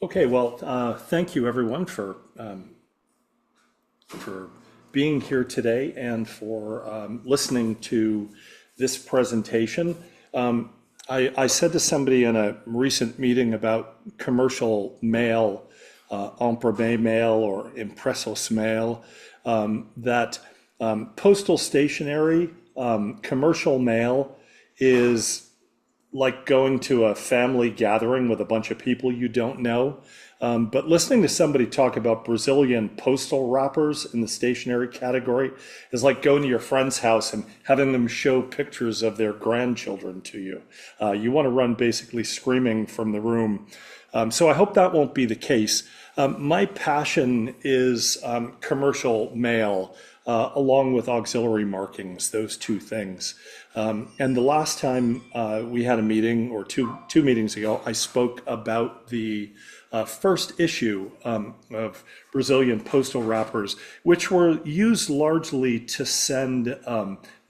Okay, well, thank you everyone for being here today and for listening to this presentation. I said to somebody in a recent meeting about commercial mail, imprimé mail or impressos mail, that postal stationery, commercial mail is like going to a family gathering with a bunch of people you don't know. But listening to somebody talk about Brazilian postal wrappers in the stationery category is like going to your friend's house and having them show pictures of their grandchildren to you. You want to run basically screaming from the room. So I hope that won't be the case. My passion is commercial mail, along with auxiliary markings, those two things. And the last time we had a meeting, or two meetings ago, I spoke about the first issue of Brazilian postal wrappers, which were used largely to send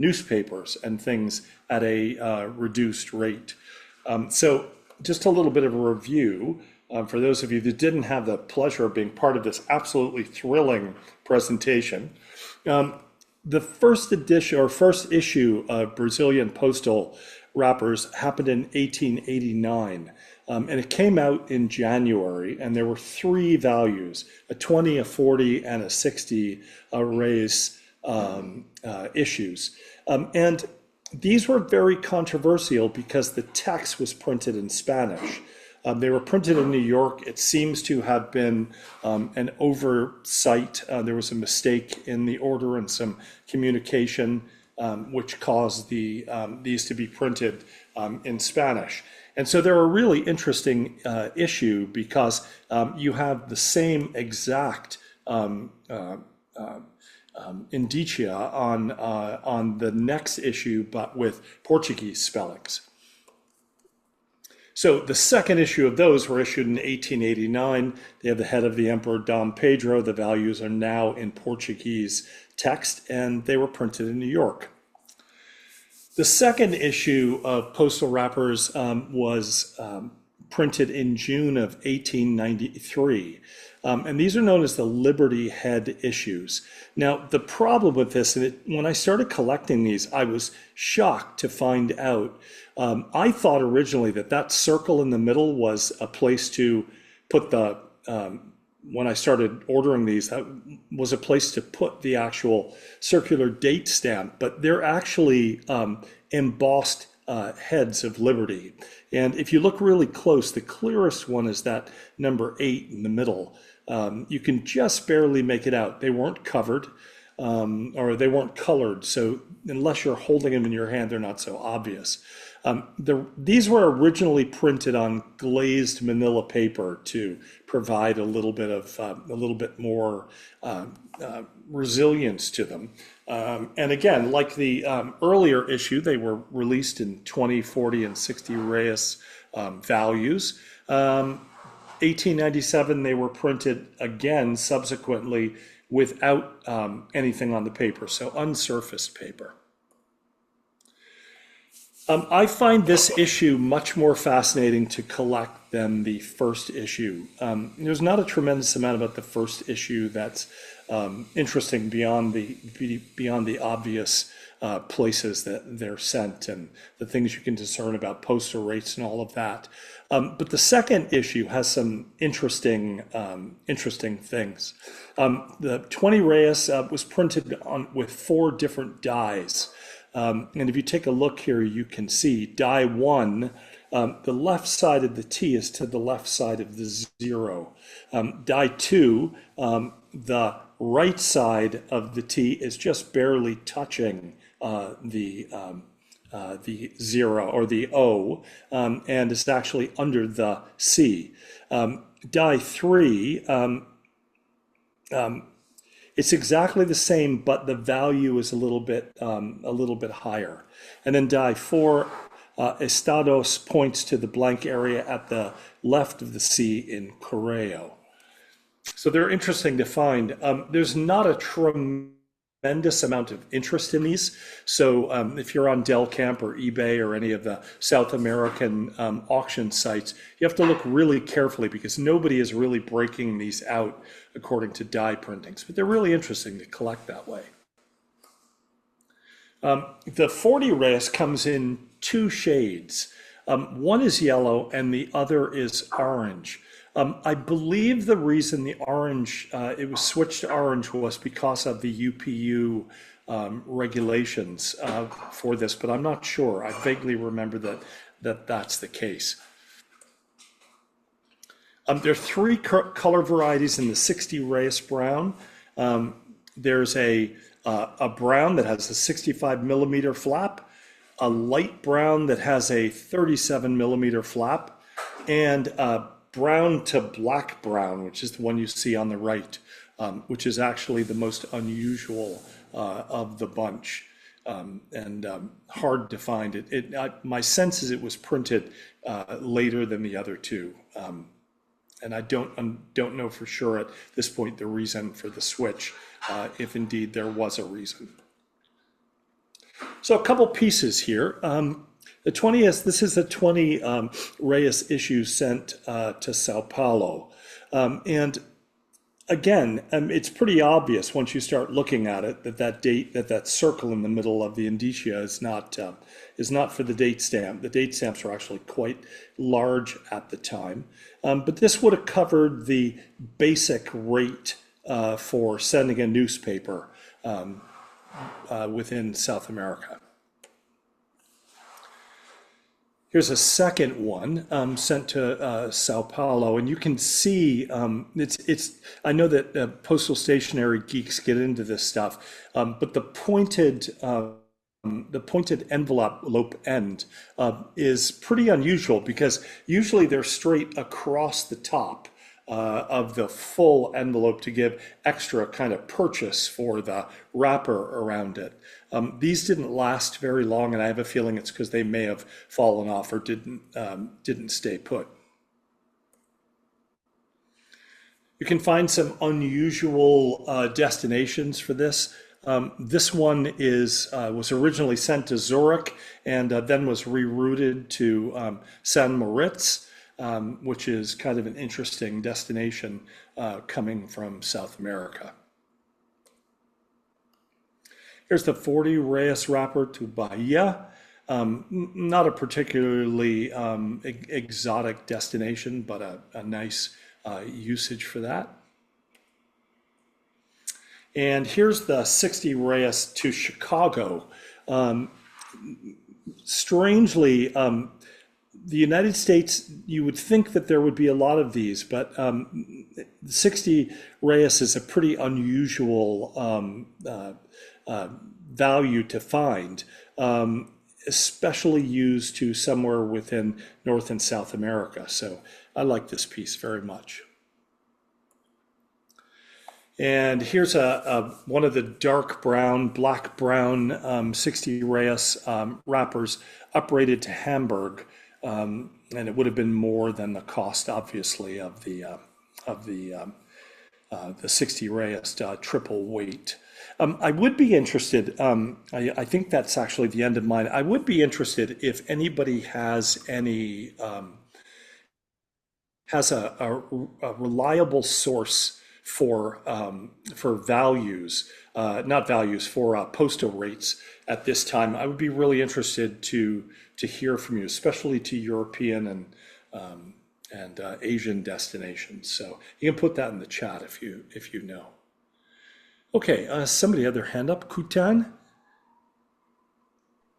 newspapers and things at a reduced rate. So just a little bit of a review for those of you that didn't have the pleasure of being part of this absolutely thrilling presentation. The first edition or first issue of Brazilian postal wrappers happened in 1889. And it came out in January, and there were three values: a 20, a 40, and a 60 raise issues. And these were very controversial because the text was printed in Spanish. They were printed in New York. It seems to have been an oversight. There was a mistake in the order and some communication, which caused these to be printed in Spanish. And so they're a really interesting issue because you have the same exact indicia on the next issue, but with Portuguese spellings. So the second issue of those were issued in 1889. They have the head of the Emperor Dom Pedro. The values are now in Portuguese text, and they were printed in New York. The second issue of Postal Wrappers was printed in June of 1893. And these are known as the Liberty Head issues. Now, the problem with this, and when I started collecting these, I was shocked to find out. I thought originally that circle in the middle was a place to put when I started ordering these, that was a place to put the actual circular date stamp, but they're actually embossed heads of Liberty. And if you look really close, the clearest one is that number 8 in the middle. You can just barely make it out. They weren't covered, or they weren't colored, so unless you're holding them in your hand, they're not so obvious. These were originally printed on glazed manila paper to provide a little bit more resilience to them. And again, like the earlier issue, they were released in 20, 40, and 60 Reis values. 1897, they were printed again subsequently without anything on the paper, so unsurfaced paper. I find this issue much more fascinating to collect than the first issue. There's not a tremendous amount about the first issue that's interesting beyond the obvious places that they're sent and the things you can discern about postal rates and all of that. But the second issue has some interesting things. The 20 Reis was printed with 4 different dies. And if you take a look here, you can see die 1, the left side of the T is to the left side of the 0. Die 2, the right side of the T is just barely touching the 0 or the O, and it's actually under the C. Die 3, it's exactly the same, but the value is a little bit higher. And then die 4, Estados points to the blank area at the left of the C in Correo. So they're interesting to find. There's not a tremendous tremendous amount of interest in these. So if you're on Del Camp or eBay or any of the South American auction sites, you have to look really carefully because nobody is really breaking these out according to die printings. But they're really interesting to collect that way. The 40 Reyes comes in two shades. One is yellow and the other is orange. I believe the reason the orange, it was switched to orange was because of the UPU regulations for this, but I'm not sure. I vaguely remember that's the case. There are three color varieties in the 60 Reyes brown. There's a brown that has a 65 millimeter flap, a light brown that has a 37 millimeter flap, and a brown to black brown, which is the one you see on the right, which is actually the most unusual of the bunch, and hard to find. My sense is it was printed later than the other two. And I don't know for sure at this point the reason for the switch, if indeed there was a reason. So a couple pieces here. The 20th, this is the 20 Reyes issue sent to Sao Paulo. And again, it's pretty obvious once you start looking at it that date, that circle in the middle of the indicia is not for the date stamp. The date stamps are actually quite large at the time. But this would have covered the basic rate for sending a newspaper within South America. Here's a second one sent to Sao Paulo, and you can see it's. I know that postal stationery geeks get into this stuff, but the pointed envelope end is pretty unusual because usually they're straight across the top of the full envelope to give extra kind of purchase for the wrapper around it. These didn't last very long, and I have a feeling it's because they may have fallen off or didn't stay put. You can find some unusual destinations for this. This one was originally sent to Zurich and then was rerouted to San Moritz, which is kind of an interesting destination coming from South America. Here's the 40 Reyes wrapper to Bahia. Not a particularly exotic destination, but a nice usage for that. And here's the 60 Reyes to Chicago. Strangely, the United States, you would think that there would be a lot of these, but 60 Reyes is a pretty unusual value to find, especially used to somewhere within North and South America. So I like this piece very much. And here's one of the dark brown, black brown 60 Reyes wrappers uprated to Hamburg, and it would have been more than the cost, obviously, of the 60 Reyes triple weight. I would be interested. I think that's actually the end of mine. I would be interested if anybody has a reliable source for values, not values, for postal rates at this time. I would be really interested to hear from you, especially to European and Asian destinations. So you can put that in the chat if you know. Okay, somebody had their hand up. Kutan?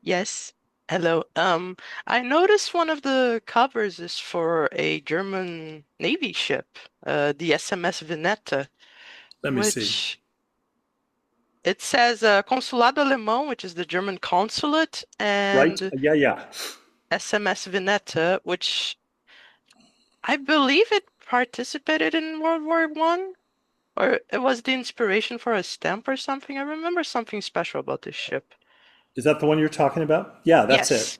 Yes. Hello. I noticed one of the covers is for a German Navy ship, the SMS Veneta, Let me see. which it says Consulado Alemão, which is the German consulate, Right? and Yeah. SMS Veneta, which I believe it participated in World War One, or it was the inspiration for a stamp or something. I remember something special about this ship. Is that the one you're talking about? Yeah, that's it.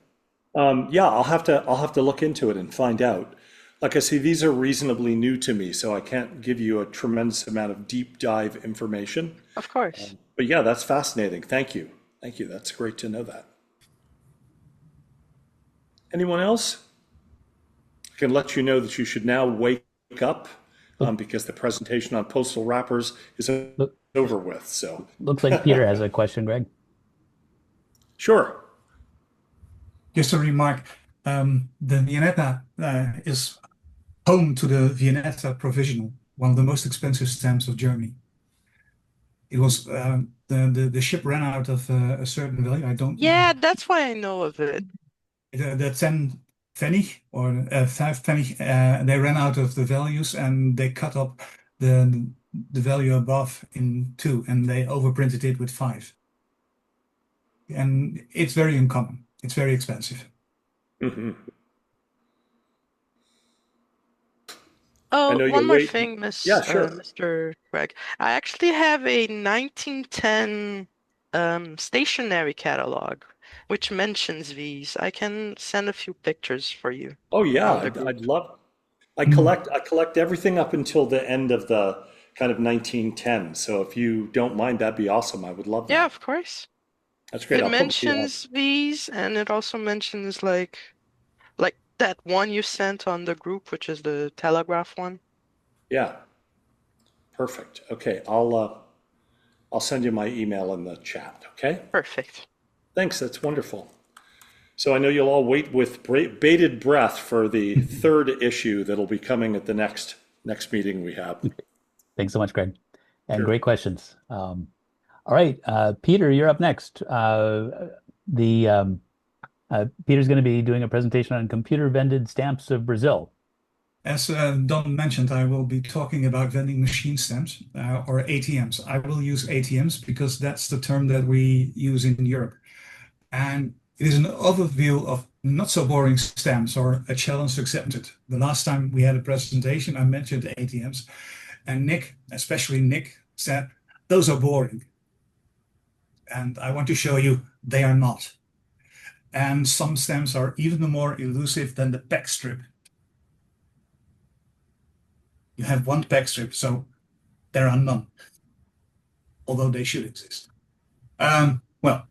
Yes. Yeah, I'll have to look into it and find out. like I say, these are reasonably new to me, so I can't give you a tremendous amount of deep dive information. Of course. But yeah, that's fascinating. Thank you. Thank you. That's great to know that. Anyone else? I can let you know that you should now wake up Look, because the presentation on postal wrappers is look, over with. So, looks like Peter has a question, Greg. sure. Just a remark, the Viennetta is home to the Viennetta Provisional, one of the most expensive stamps of Germany. It was the ship ran out of a certain value. I don't Yeah, that's why I know of it. the 10 Pfennig or 5 Pfennig. They ran out of the values and they cut up the value above in two, and they overprinted it with 5. And it's very uncommon. It's very expensive. Hmm. I Oh, know one you're more waiting. thing, Yeah, sure. Mr. Gregg. I actually have a 1910 stationery catalog which mentions these. I can send a few pictures for you Oh yeah, on the I'd group. love. I Mm. collect. I collect everything up until the end of the kind of 1910. So if you don't mind, that'd be awesome. I would love Yeah, that. of course. That's great. It I'll put the. mentions these, and it also mentions like that one you sent on the group, which is the Telegraph one. Yeah, perfect. Okay, I'll send you my email in the chat. Okay. Perfect. Thanks. That's wonderful. So I know you'll all wait with bated breath for the third issue that'll be coming at the next meeting we have. Thanks so much, Greg. And Sure. great questions. All right, Peter, you're up next. The Peter's going to be doing a presentation on computer vended stamps of Brazil. As Don mentioned, I will be talking about vending machine stamps or ATMs. I will use ATMs because that's the term that we use in Europe. And it is an overview of not so boring stamps or a challenge accepted. The last time we had a presentation, I mentioned ATMs, and Nick, especially Nick, said, those are boring. And I want to show you they are not. And some stamps are even more elusive than the pack strip. You have one pack strip, so there are none, although they should exist. Well,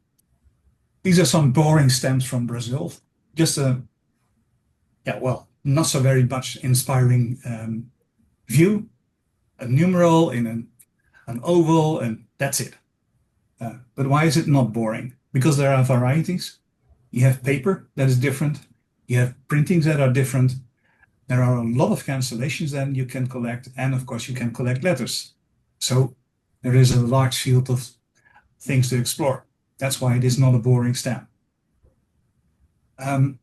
these are some boring stamps from Brazil. Just yeah, well, not so very much inspiring view, a numeral in an oval, and that's it. But why is it not boring? Because there are varieties. You have paper that is different. You have printings that are different. There are a lot of cancellations that you can collect, and of course you can collect letters. So there is a large field of things to explore. That's why it is not a boring stamp. Um,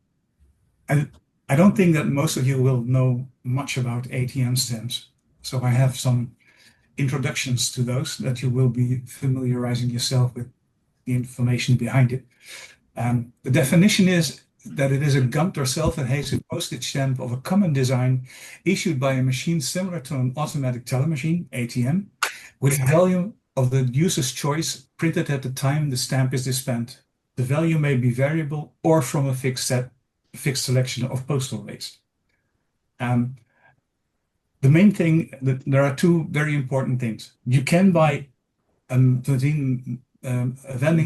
I, I don't think that most of you will know much about ATM stamps. So I have some introductions to those that you will be familiarizing yourself with the information behind it. The definition is that it is a gummed or self-adhesive postage stamp of a common design issued by a machine similar to an automatic teller machine, ATM, with a value of the user's choice printed at the time the stamp is dispensed. The value may be variable or from a fixed selection of postal rates. The main thing that there are two very important things. You can buy a vending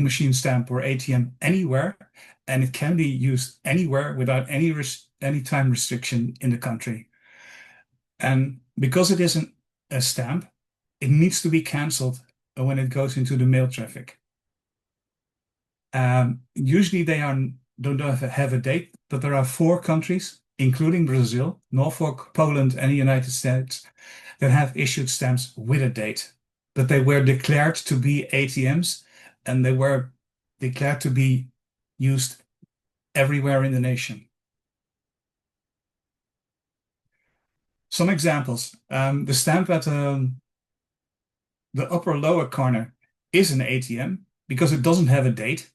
machine stamp or ATM anywhere, and it can be used anywhere without any time restriction in the country. And because it isn't a stamp, it needs to be canceled when it goes into the mail traffic. Usually they don't have a date, but there are 4 countries, including Brazil, Norfolk, Poland, and the United States, that have issued stamps with a date. But they were declared to be ATMs, and they were declared to be used everywhere in the nation. Some examples. The stamp at the upper lower corner is an ATM because it doesn't have a date.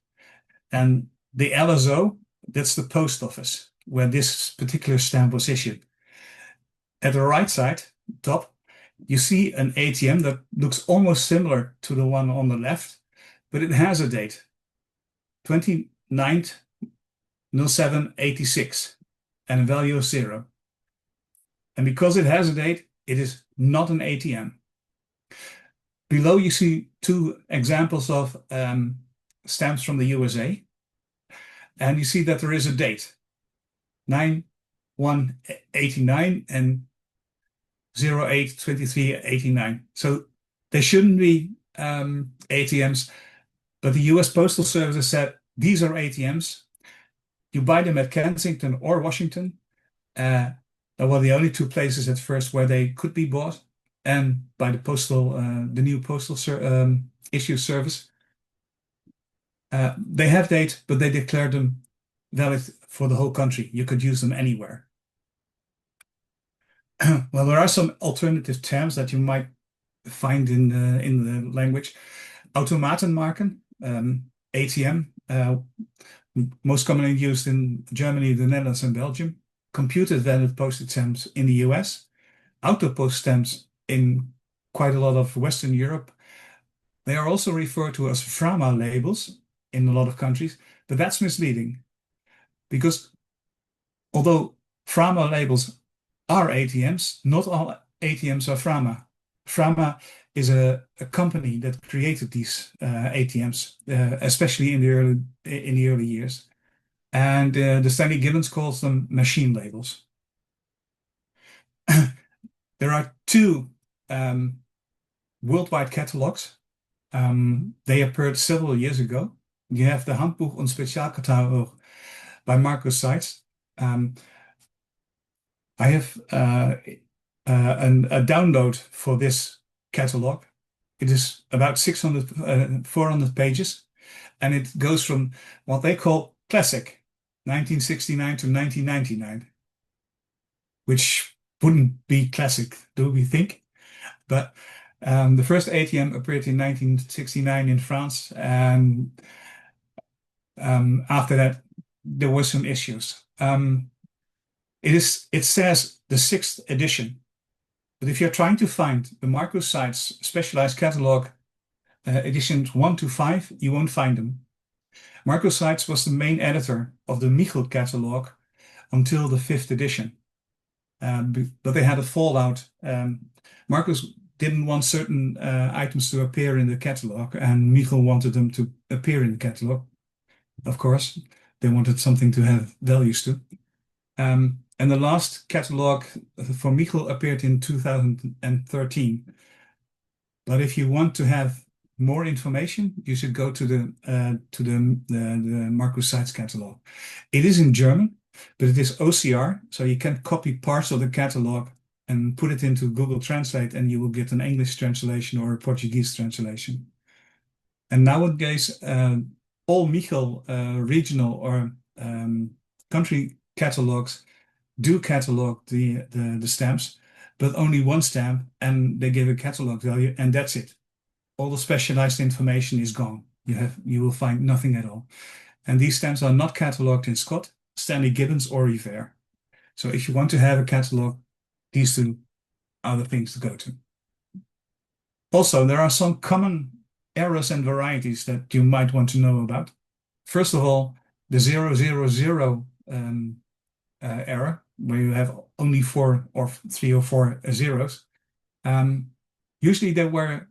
And the LSO, that's the post office where this particular stamp was issued. At the right side, top, you see an ATM that looks almost similar to the one on the left, but it has a date, 29/07/86, and a value of 0. And because it has a date, it is not an ATM. Below you see two examples of stamps from the USA. And you see that there is a date, 9/1/89 and 08/23/89. So they shouldn't be ATMs, but the US Postal Service has said these are ATMs. You buy them at Kensington or Washington. That were the only two places at first where they could be bought, and by the new postal issue service. They have date, but they declare them valid for the whole country. You could use them anywhere. Well, there are some alternative terms that you might find in the language. Automatenmarken, ATM, most commonly used in Germany, the Netherlands, and Belgium. Computer-valid postage stamps in the US. Autopost stamps in quite a lot of Western Europe. They are also referred to as Frama labels in a lot of countries, but that's misleading because although Frama labels are ATMs, not all ATMs are Frama. Frama is a company that created these ATMs, especially in the early years. And the Stanley Gibbons calls them machine labels. There are two worldwide catalogs. They appeared several years ago. You have the Handbuch und Spezialkatalog by Marcus Seitz. I have a download for this catalog. It is about 400 pages, and it goes from what they call classic, 1969 to 1999, which wouldn't be classic, do we think? But the first ATM appeared in 1969 in France, and after that, there were some issues. It says the 6th edition, but if you're trying to find the Marcus Seitz specialized catalog editions 1 to 5, you won't find them. Marcus Seitz was the main editor of the Michel catalog until the 5th edition, but they had a fallout. Marcus didn't want certain items to appear in the catalog, and Michel wanted them to appear in the catalog. Of course, they wanted something to have values to. And the last catalog for Michel appeared in 2013. But if you want to have more information, you should go to the Marcus Seitz catalog. It is in German, but it is OCR, so you can copy parts of the catalog and put it into Google Translate, and you will get an English translation or a Portuguese translation. And nowadays, all Michel regional or country catalogs do catalog the stamps, but only one stamp, and they give a catalog value, and that's it. All the specialized information is gone. You will find nothing at all. And these stamps are not cataloged in Scott, Stanley Gibbons, or Revere. So if you want to have a catalog, these two are the things to go to. Also, there are some common errors and varieties that you might want to know about. First of all, the 000 error, where you have only 4 or 3 or 4 zeros. Usually they were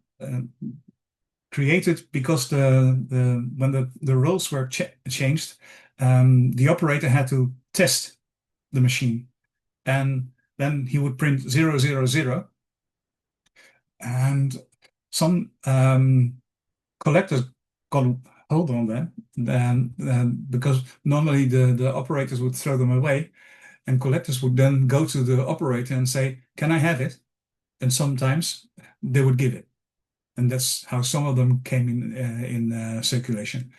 created because when the roles were changed, the operator had to test the machine, and then he would print 000, and some collectors got hold on them, because normally the operators would throw them away, and collectors would then go to the operator and say, "Can I have it?" And sometimes they would give it, and that's how some of them came in circulation.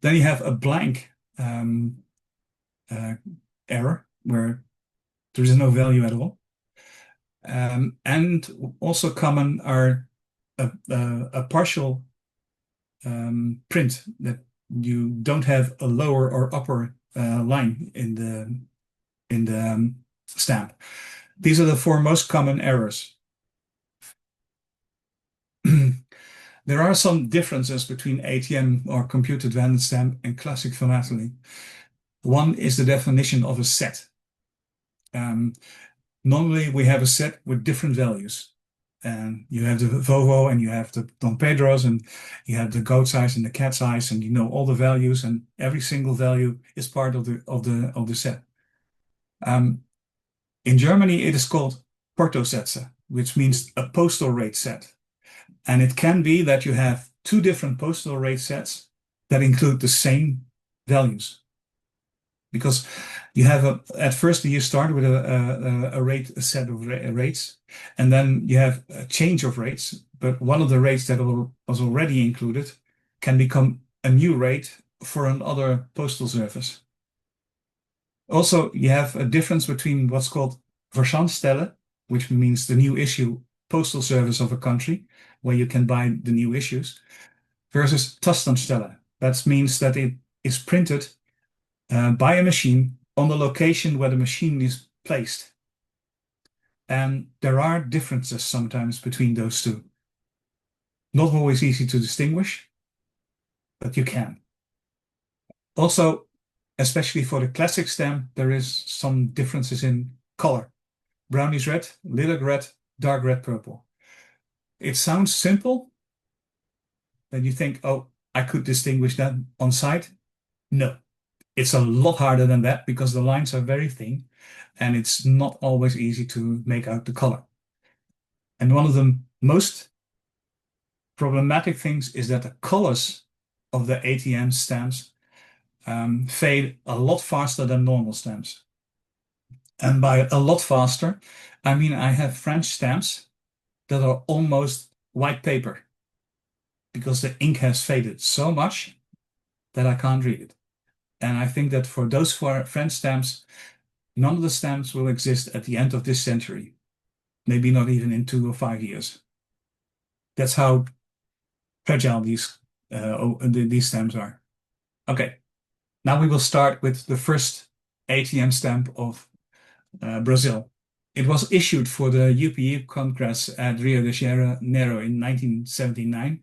Then you have a blank error where there is no value at all, and also common are a partial print, that you don't have a lower or upper line in the stamp. These are the 4 most common errors. There are some differences between ATM or computer-valid stamp and classic philately. One is the definition of a set. Normally we have a set with different values. And you have the Volvo and you have the Don Pedro's and you have the goat's eyes and the cat's eyes, and you know all the values, and every single value is part of the set. In Germany it is called Portosätze, which means a postal rate set. And it can be that you have two different postal rate sets that include the same values. Because you have at first you start with a set of rates, and then you have a change of rates, but one of the rates that was already included can become a new rate for another postal service. Also, you have a difference between what's called Versandstelle, which means the new issue postal service of a country, where you can buy the new issues, versus Tastenstelle. That means that it is printed by a machine on the location where the machine is placed. And there are differences sometimes between those two. Not always easy to distinguish, but you can. Also, especially for the classic stamp, there is some differences in color. Brownish red, lilac red, dark red, purple. It sounds simple. Then you think, oh, I could distinguish that on sight. No, it's a lot harder than that because the lines are very thin and it's not always easy to make out the color. And one of the most problematic things is that the colors of the ATM stamps fade a lot faster than normal stamps. And by a lot faster, I mean I have French stamps that are almost white paper because the ink has faded so much that I can't read it. And I think that for those French stamps, none of the stamps will exist at the end of this century. Maybe not even in 2 or 5 years. That's how fragile these stamps are. Okay, now we will start with the first ATM stamp of Brazil. It was issued for the UPE Congress at Rio de Janeiro in 1979,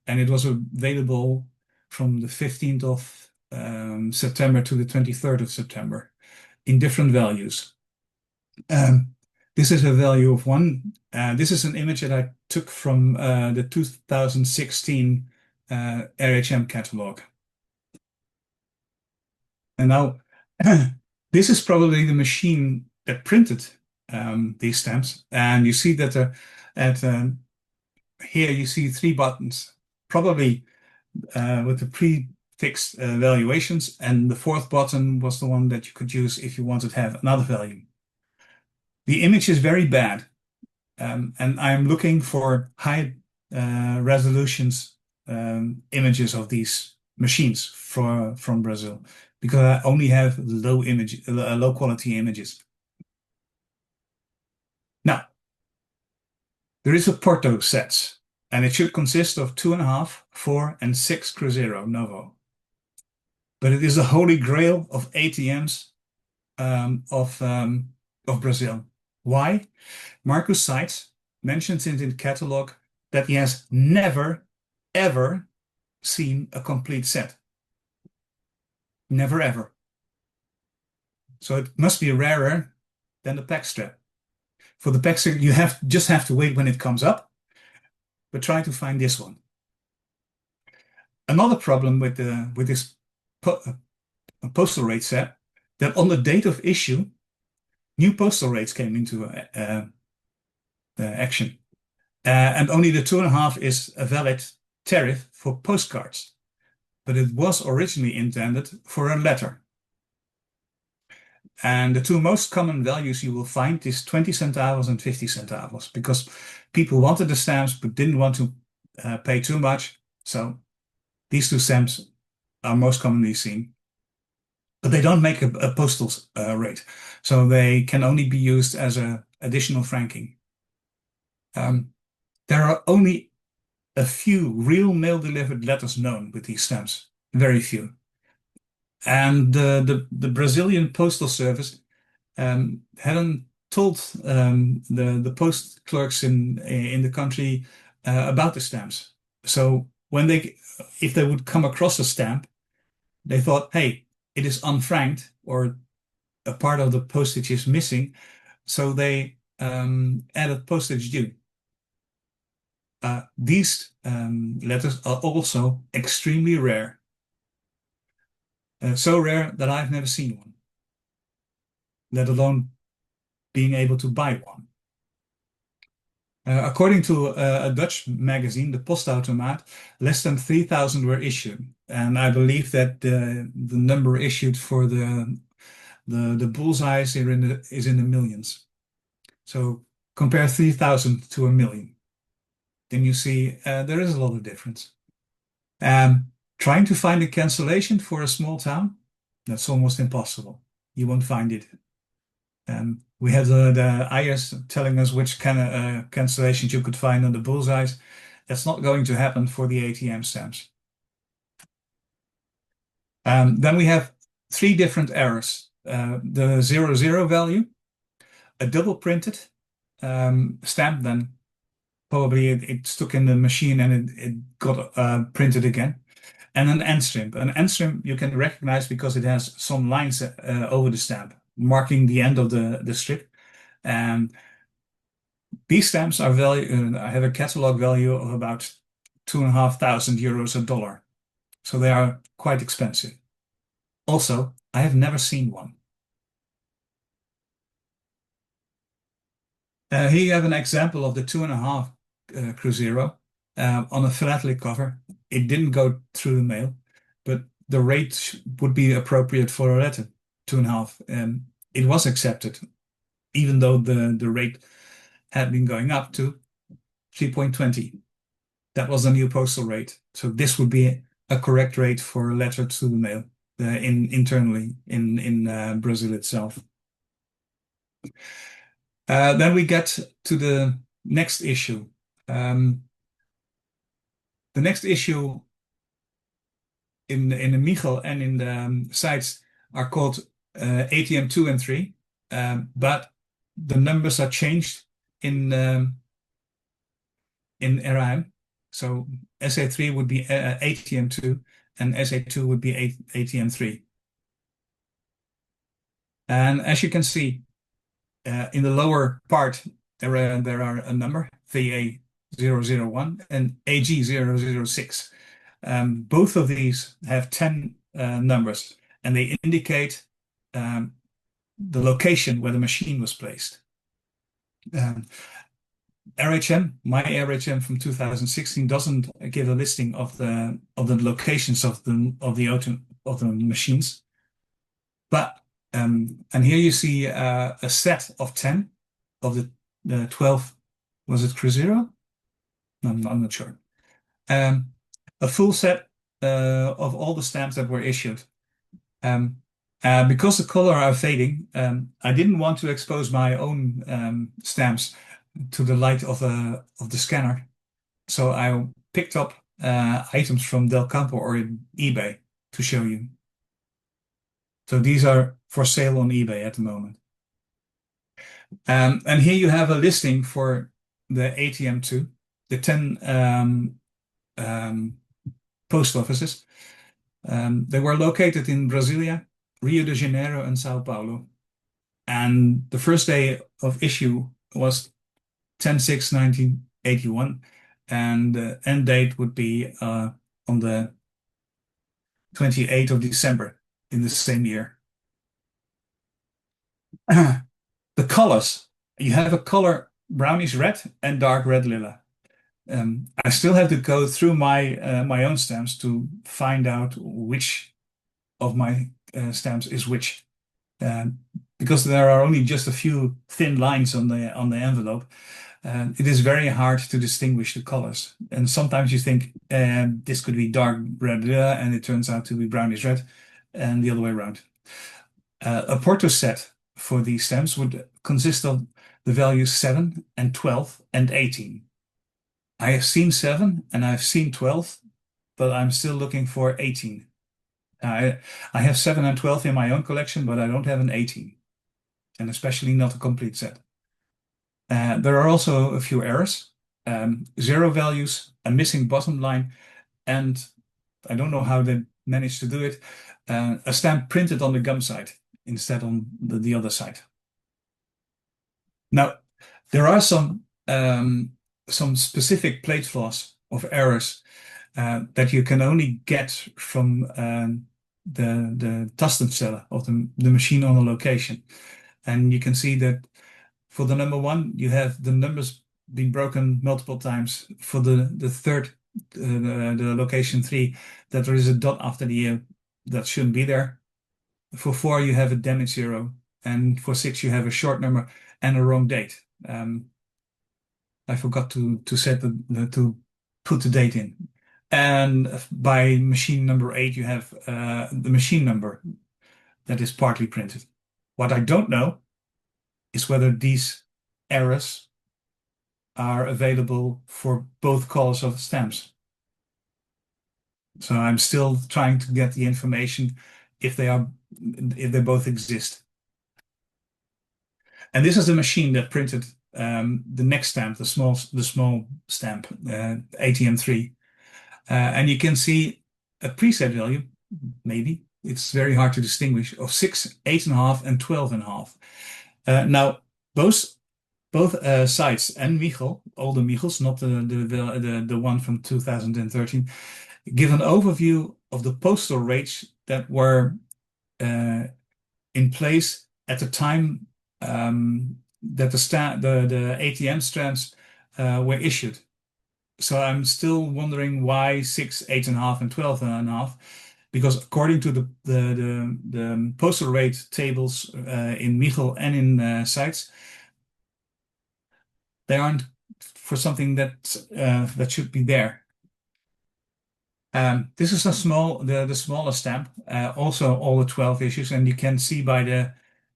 and it was available from the 15th of September to the 23rd of September in different values. This is a value of 1. This is an image that I took from the 2016 RHM catalog. And now, this is probably the machine that printed these stamps. And you see that here you see 3 buttons, probably with the prefixed valuations, and the 4th button was the one that you could use if you wanted to have another value. The image is very bad, and I'm looking for high resolutions images of these machines from Brazil, because I only have low quality images. Now, there is a Porto set, and it should consist of 2.5, 4, and 6 Cruzeiro Novo. But it is the holy grail of ATMs of Brazil. Why? Marcus Seitz mentions in the catalog that he has never, ever seen a complete set. Never, ever. So it must be rarer than the pack strap. For the pack strap, you just have to wait when it comes up, but try to find this one. Another problem with this postal rate set, that on the date of issue, new postal rates came into action. And only the 2.5 is a valid tariff for postcards. But it was originally intended for a letter. And the 2 most common values you will find is 20 centavos and 50 centavos, because people wanted the stamps but didn't want to pay too much. So these 2 stamps are most commonly seen. But they don't make a postal rate, so they can only be used as an additional franking. There are only a few real mail-delivered letters known with these stamps, very few. And the Brazilian Postal Service hadn't told the post clerks in the country about the stamps. So if they would come across a stamp, they thought, hey, it is unfranked, or a part of the postage is missing. so they added postage due. These letters are also extremely rare. So rare that I've never seen one, let alone being able to buy one. According to a Dutch magazine, the Postautomaat, less than 3,000 were issued. And I believe that the number issued for the bullseyes is in the millions. So compare 3,000 to a million. Then you see there is a lot of difference. Trying to find a cancellation for a small town, that's almost impossible. You won't find it. We have the IS telling us which kind of cancellations you could find on the bullseyes. That's not going to happen for the ATM stamps. Then we have three different errors. The 00 value, a double printed stamp, then probably it stuck in the machine and it got printed again. And an end strip. An end strip you can recognize because it has some lines over the stamp, marking the end of the strip. These stamps are have a catalog value of about 2,500 euros a dollar. So they are quite expensive. Also, I have never seen one. Here you have an example of the 2.5 Cruzeiro on a philatelic cover. It didn't go through the mail, but the rate would be appropriate for a letter, 2.5. It was accepted, even though the rate had been going up to 3.20. That was the new postal rate. So this would be a correct rate for a letter to the mail internally in Brazil itself. Then we get to the next issue. The next issue in the Michel and in the sites are called ATM 2 and 3, but the numbers are changed in RAM. So SA3 would be ATM 2 and SA2 would be ATM 3. And as you can see, in the lower part, there are a number, VA001 and AG006. Both of these have 10 numbers, and they indicate the location where the machine was placed. RHM, my RHM from 2016 doesn't give a listing of the locations of the machines, but and here you see a set of 10 of the 12. Was it Cruzeiro? No, I'm not sure. A full set of all the stamps that were issued. Because the color are fading, I didn't want to expose my own stamps to the light of the scanner. So I picked up items from Del Campo or eBay to show you. So these are for sale on eBay at the moment. And here you have a listing for the ATM 2, the 10 post offices. They were located in Brasilia, Rio de Janeiro, and Sao Paulo. And the first day of issue was 10/6/1981, and the end date would be on the 28th of December in the same year. The colors, you have a color brownish red and dark red lila. I still have to go through my own stamps to find out which of my stamps is which, because there are only just a few thin lines on the envelope. It is very hard to distinguish the colors, and sometimes you think this could be dark red lila, and it turns out to be brownish red, and the other way around. A Porto set for these stamps would consist of the values 7 and 12 and 18. I have seen 7 and I've seen 12, but I'm still looking for 18. I have 7 and 12 in my own collection, but I don't have an 18, and especially not a complete set. There are also a few errors, 0 values, a missing bottom line, and I don't know how they managed to do it, a stamp printed on the gum side instead on the other side. Now, there are some specific plate flaws of errors that you can only get from the Tastenstelle of the machine on a location. And you can see that for the number one, you have the numbers being broken multiple times. For the third, the location 3, that there is a dot after the year that shouldn't be there. For 4, you have a damage 0. And for 6, you have a short number and a wrong date. I forgot to put the date in. And by machine number 8, you have the machine number that is partly printed. What I don't know is whether these errors are available for both colors of stamps. So I'm still trying to get the information if they both exist. And this is the machine that printed the next stamp, the small stamp, ATM3. And you can see a preset value, maybe, it's very hard to distinguish, of 6, 8.5, and 12.5. Now, both sites and Michel, all the Michels, not the one from 2013, give an overview of the postal rates that were in place at the time that the ATM stamps were issued. So I'm still wondering why 6, 8.5, and 12.5, because according to the postal rate tables in Michel and in sites, they aren't for something that should be there. This is the smallest stamp, also all the 12 issues, and you can see by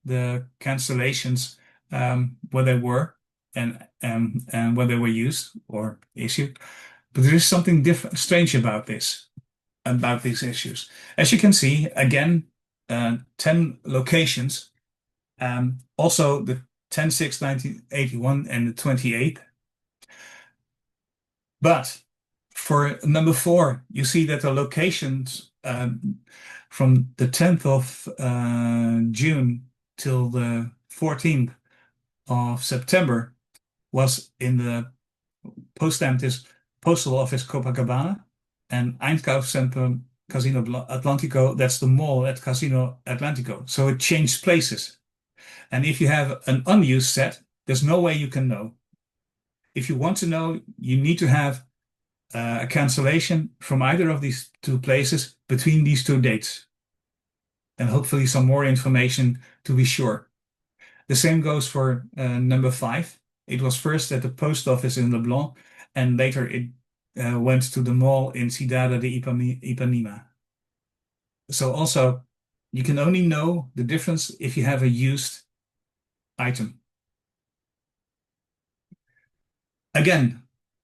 the cancellations where they were and when they were used or issued. But there is something strange about these issues. As you can see, again, 10 locations, also the 10/6/1981 and the 28th. But for number 4, you see that the locations from the 10th of June till the 14th of September was in the post-stamp is Postal Office Copacabana and Eindkaufzentrum Casino Atlantico, that's the mall at Casino Atlantico. So it changed places. And if you have an unused set, there's no way you can know. If you want to know, you need to have a cancellation from either of these 2 places between these 2 dates. And hopefully some more information to be sure. The same goes for number 5. It was first at the post office in Leblon, and later it went to the mall in Cidade de Ipanema. So also, you can only know the difference if you have a used item. Again,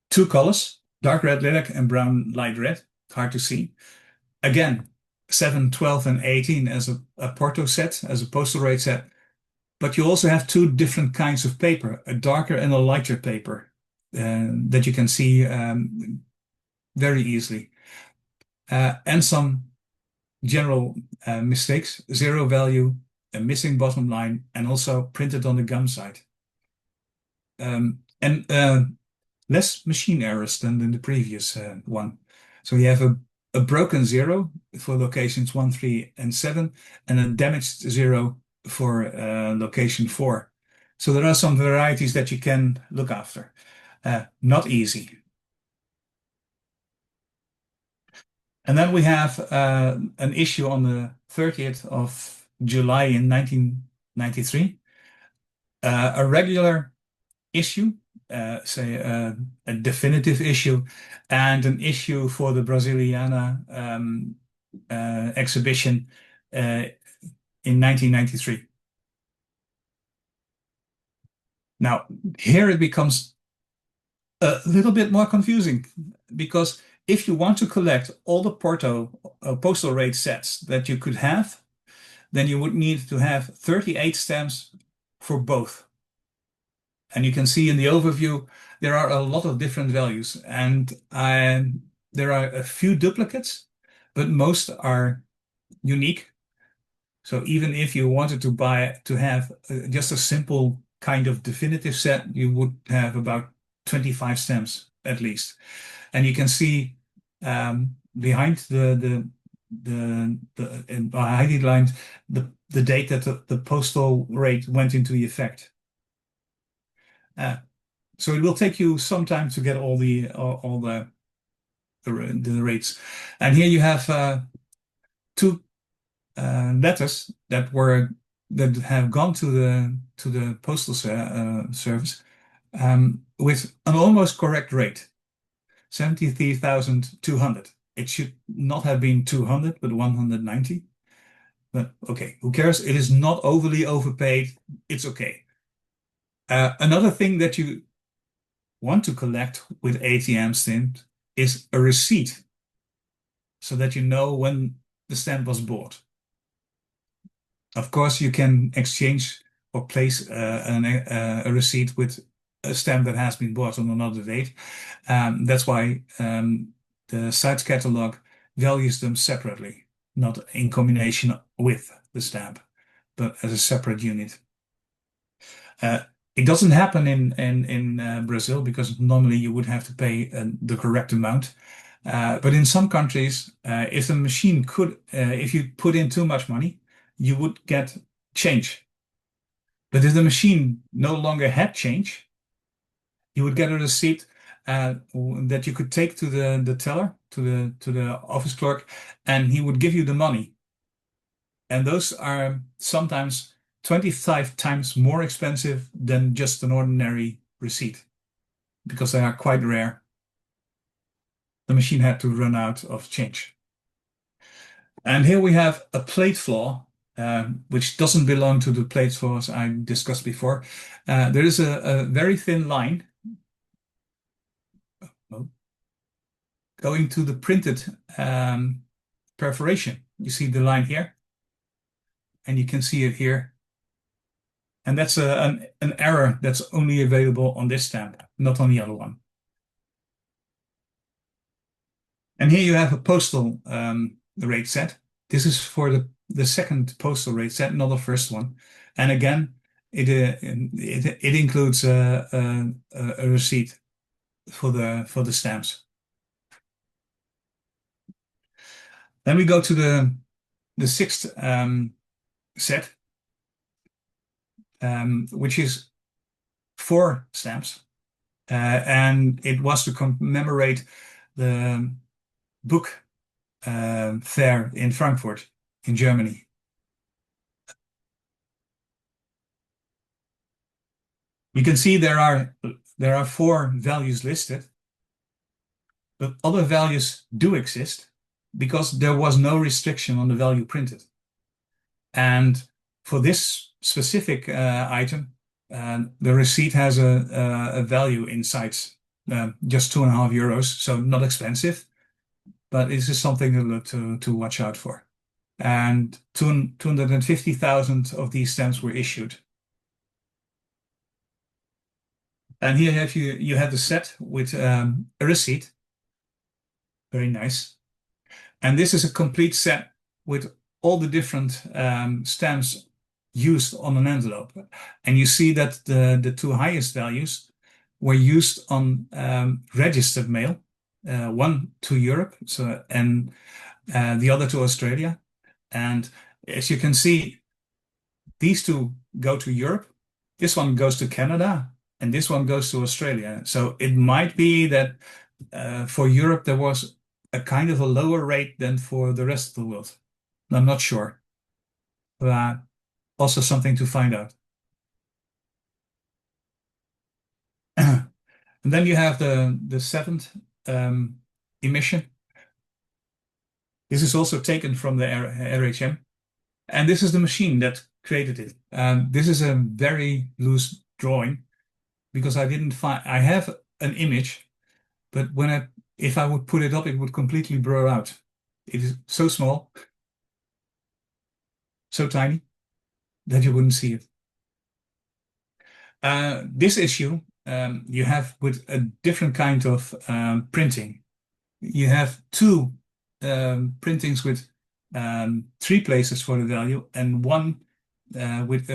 2 colors, dark red lilac and brown light red, hard to see. Again, 7, 12, and 18 as a Porto set, as a postal rate set. But you also have 2 different kinds of paper, a darker and a lighter paper, that you can see very easily. And some general mistakes, 0 value, a missing bottom line, and also printed on the gum side. And less machine errors than in the previous one. So you have a broken 0 for locations 1, 3, and 7, and a damaged 0 for location 4. So there are some varieties that you can look after. Not easy. And then we have an issue on the 30th of July in 1993. A regular issue, say a definitive issue, and an issue for the Brasiliana exhibition in 1993. Now, here it becomes a little bit more confusing, because if you want to collect all the postal rate sets that you could have, then you would need to have 38 stamps for both. And you can see in the overview, there are a lot of different values, and there are a few duplicates, but most are unique. So even if you wanted to have just a simple kind of definitive set, you would have about 25 stamps at least. And you can see behind the highlighted lines the date that the postal rate went into effect. So it will take you some time to get all the rates. And here you have two letters that have gone to the postal service with an almost correct rate, 73,200. It should not have been 200, but 190. But okay, who cares? It is not overly overpaid. It's okay. Another thing that you want to collect with ATM stamps is a receipt, so that you know when the stamp was bought. Of course, you can exchange or place a receipt with a stamp that has been bought on another date. That's why the site's catalog values them separately, not in combination with the stamp, but as a separate unit. It doesn't happen in Brazil, because normally you would have to pay the correct amount. But in some countries, if the machine could, if you put in too much money, you would get change. But if the machine no longer had change, you would get a receipt that you could take to the teller, to the office clerk, and he would give you the money. And those are sometimes 25 times more expensive than just an ordinary receipt, because they are quite rare. The machine had to run out of change. And here we have a plate flaw, which doesn't belong to the plate flaws I discussed before. There is a very thin line going to the printed perforation. You see the line here, and you can see it here. And that's an error that's only available on this stamp, not on the other one. And here you have a postal rate set. This is for the second postal rate set, not the first one. And again, it includes a receipt for the stamps. Then we go to the sixth set, which is 4 stamps, and it was to commemorate the book fair in Frankfurt, in Germany. You can see there are 4 values listed, but other values do exist because there was no restriction on the value printed. And for this specific item, the receipt has a value inside, just €2.50, so not expensive, but this is something to watch out for. And 250,000 of these stamps were issued. And here you have the set with a receipt. Very nice. And this is a complete set with all the different stamps used on an envelope. And you see that the 2 highest values were used on registered mail, one to Europe, and the other to Australia. And as you can see, these 2 go to Europe. This one goes to Canada, and this one goes to Australia. So it might be that for Europe there was a kind of a lower rate than for the rest of the world. I'm not sure. But also something to find out. And then you have the 7th emission. This is also taken from the RHM. And this is the machine that created it. This is a very loose drawing because I have an image, but if I would put it up, it would completely blur out. It is so small, so tiny, that you wouldn't see it. This issue you have with a different kind of printing. You have 2 printings with 3 places for the value and 1 with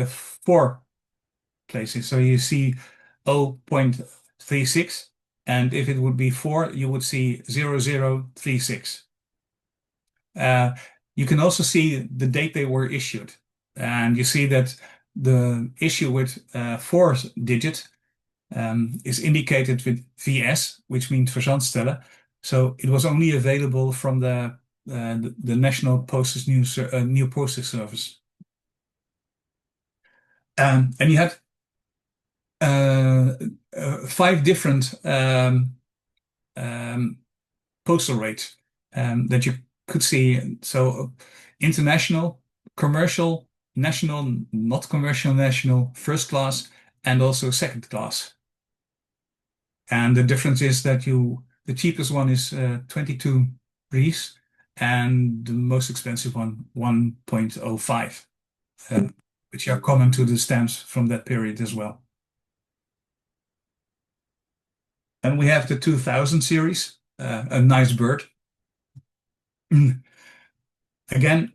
4 places. So you see 0.36, and if it would be 4, you would see 0036. You can also see the date they were issued. And you see that the issue with 4 digit is indicated with VS, which means verzandstellen. So it was only available from the National Postage New Postage Service. And you had 5 different postal rates that you could see. So international, commercial, national, not commercial, national, first class, and also second class. And the difference is that the cheapest one is 22 Ries, and the most expensive one 1.05, which are common to the stamps from that period as well. And we have the 2000 series, a nice bird. Again,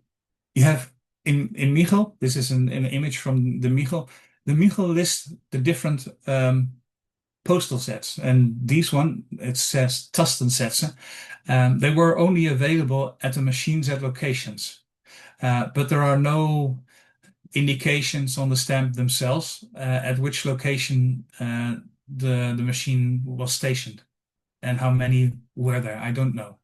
you have in Michel, this is an image from the Michel. The Michel lists the different postal sets, and these one, it says Tastensätze. They were only available at the machines at locations, but there are no indications on the stamp themselves at which location the machine was stationed and how many were there. I don't know.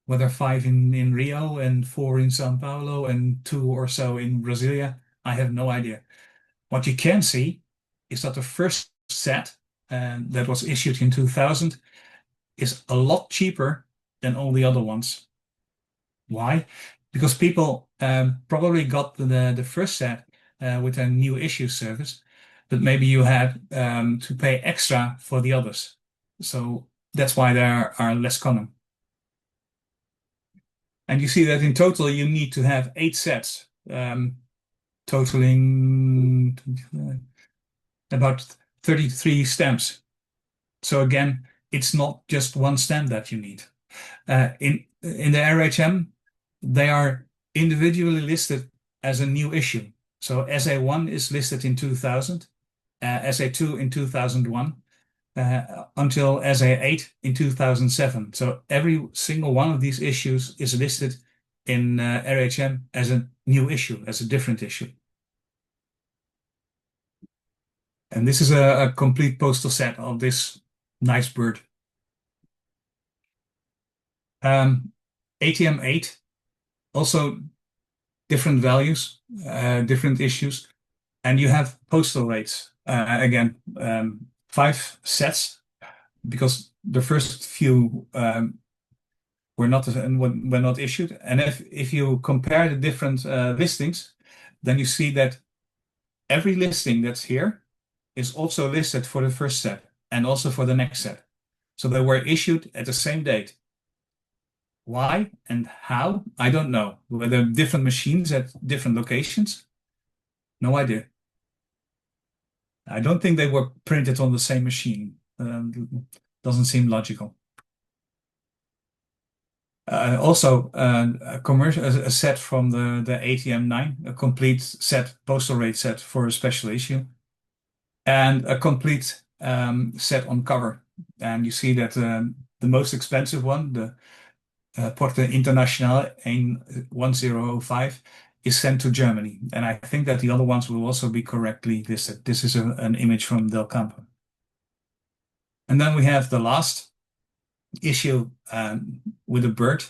Whether 5 in Rio and 4 in Sao Paulo and 2 or so in Brasilia, I have no idea. What you can see is that the first set that was issued in 2000 is a lot cheaper than all the other ones. Why? Because people probably got the first set with a new issue service, but maybe you had to pay extra for the others. So that's why they are less common. And you see that in total you need to have 8 sets, totaling about 33 stamps. So again, it's not just one stamp that you need. In the RHM, they are individually listed as a new issue. So SA1 is listed in 2000, SA2 in 2001, until SA8 in 2007. So every single one of these issues is listed in RHM as a new issue, as a different issue. And this is a complete postal set of this nice bird. ATM 8, also different values, different issues, and you have postal rates. Again, 5 sets, because the first few were not issued. And if you compare the different listings, then you see that every listing that's here is also listed for the first set and also for the next set. So they were issued at the same date. Why and how? I don't know. Were there different machines at different locations? No idea. I don't think they were printed on the same machine. Doesn't seem logical. Also, a set from the ATM 9, a complete set, postal rate set for a special issue, and a complete set on cover. And you see that the most expensive one, the Porte Internationale 1005, is sent to Germany. And I think that the other ones will also be correctly listed. This is an image from Del Campo. And then we have the last issue with a bird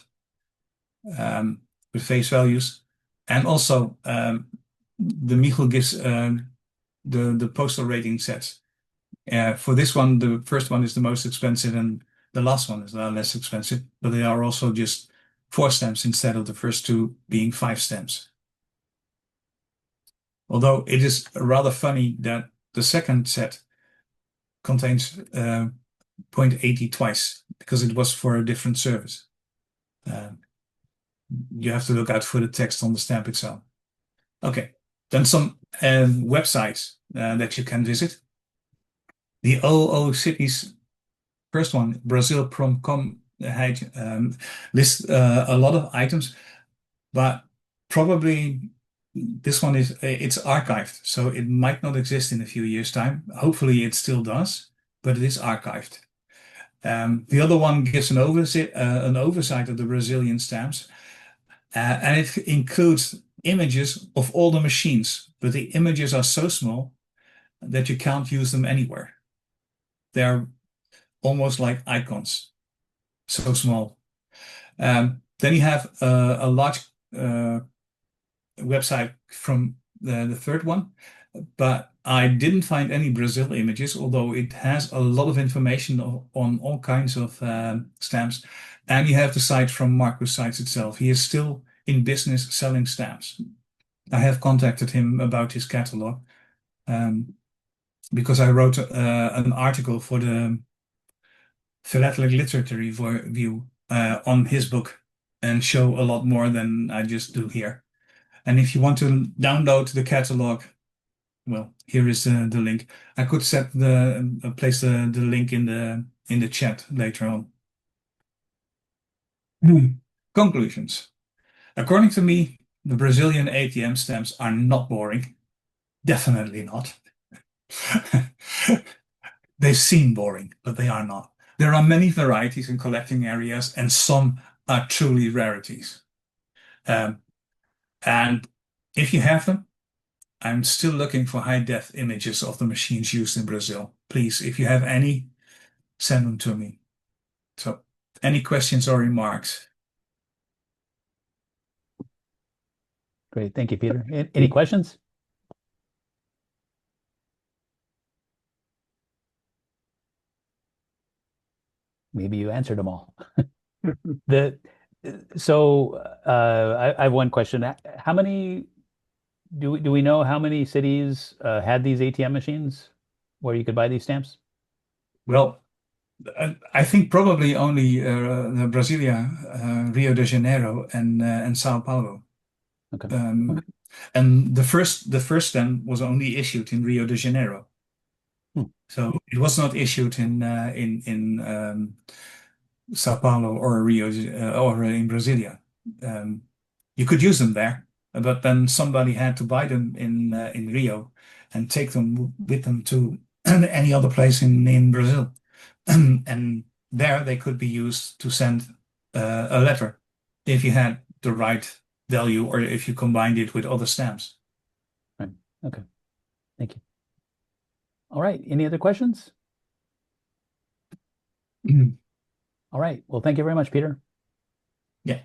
with face values. And also the Michel gives the postal rating sets. For this one, the first one is the most expensive and the last one is less expensive, but they are also just 4 stamps instead of the first 2 being 5 stamps. Although it is rather funny that the second set contains 0.80 twice, because it was for a different service. You have to look out for the text on the stamp itself. Okay, then some websites that you can visit. The OO cities, first one, Brazil.com, lists a lot of items, but probably This one is it's archived, so it might not exist in a few years' time. Hopefully, it still does, but it is archived. The other one gives an oversight of the Brazilian stamps, and it includes images of all the machines, but the images are so small that you can't use them anywhere. They're almost like icons, so small. Then you have a large website from the third one, but I didn't find any Brazil images, although it has a lot of information on all kinds of stamps. And you have the site from Marcus Sites itself. He is still in business selling stamps. I have contacted him about his catalog because I wrote an article for the Philatelic Literature Review on his book and show a lot more than I just do here. And if you want to download the catalog, well, here is the link. I could set place the link in the chat later on. Conclusions. According to me, the Brazilian ATM stamps are not boring. Definitely not. They seem boring, but they are not. There are many varieties in collecting areas, and some are truly rarities. And if you have them, I'm still looking for high-def images of the machines used in Brazil. Please, if you have any, send them to me. So, any questions or remarks? Great. Thank you, Peter. Any questions? Maybe you answered them all. I have one question. How many do we know how many cities had these ATM machines where you could buy these stamps? Well, I think probably only Brasilia, Rio de Janeiro, and Sao Paulo. Okay. And the first stamp was only issued in Rio de Janeiro. So it was not issued in Sao Paulo or Rio or in Brasilia. You could use them there, but then somebody had to buy them in Rio and take them with them to any other place in Brazil, and there they could be used to send a letter if you had the right value or if you combined it with other stamps. Right. Okay. Thank you. All right. Any other questions? All right. Well, thank you very much, Peter. Yeah.